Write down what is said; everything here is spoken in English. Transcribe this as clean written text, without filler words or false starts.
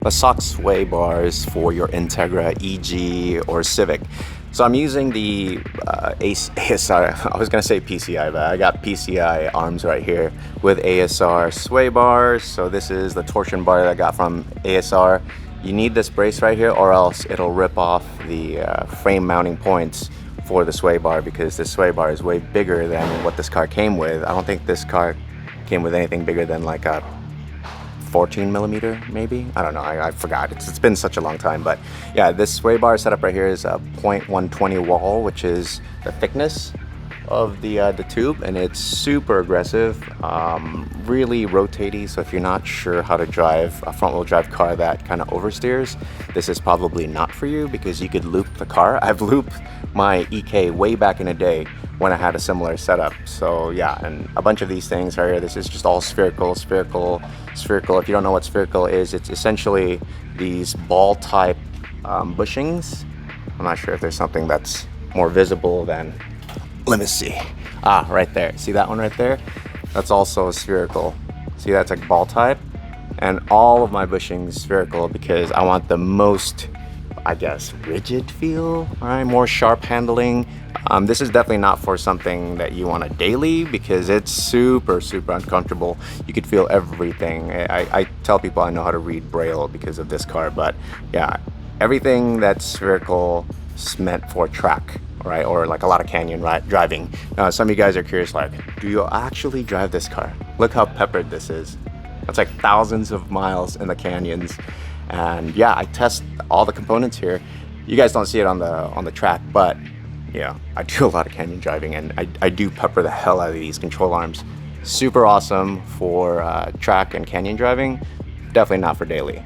the stock sway bars for your Integra EG or Civic. So I'm using the ASR, I was gonna say PCI, but I got PCI arms right here with ASR sway bars. So this is the torsion bar that I got from ASR. You need this brace right here or else it'll rip off the frame mounting points for the sway bar, because this sway bar is way bigger than what this car came with. I don't think this car came with anything bigger than like a 14 millimeter maybe. I don't know, I forgot. It's been such a long time. But yeah, this sway bar setup right here is a 0.120 wall, which is the thickness of the tube, and it's super aggressive, really rotaty. So if you're not sure how to drive a front wheel drive car that kind of oversteers, this is probably not for you, because you could loop the car. I've looped my EK way back in the day when I had a similar setup. So yeah, and a bunch of these things right here, this is just all spherical. If you don't know what spherical is, it's essentially these ball type bushings. I'm not sure if there's something that's more visible than, let me see. Right there. See that one right there? That's also spherical. See, that's like ball type. And all of my bushings spherical because I want the most, I guess, rigid feel, right? More sharp handling. This is definitely not for something that you want a daily, because it's super uncomfortable. You could feel everything. I tell people I know how to read Braille because of this car, but yeah, everything that's spherical is meant for track, right? Or like a lot of canyon driving. Some of you guys are curious, like, do you actually drive this car? Look how peppered this is. That's like thousands of miles in the canyons. And yeah, I test all the components here. You guys don't see it on the track, but yeah, I do a lot of canyon driving, and I do pepper the hell out of these control arms. Super awesome for track and canyon driving. Definitely not for daily.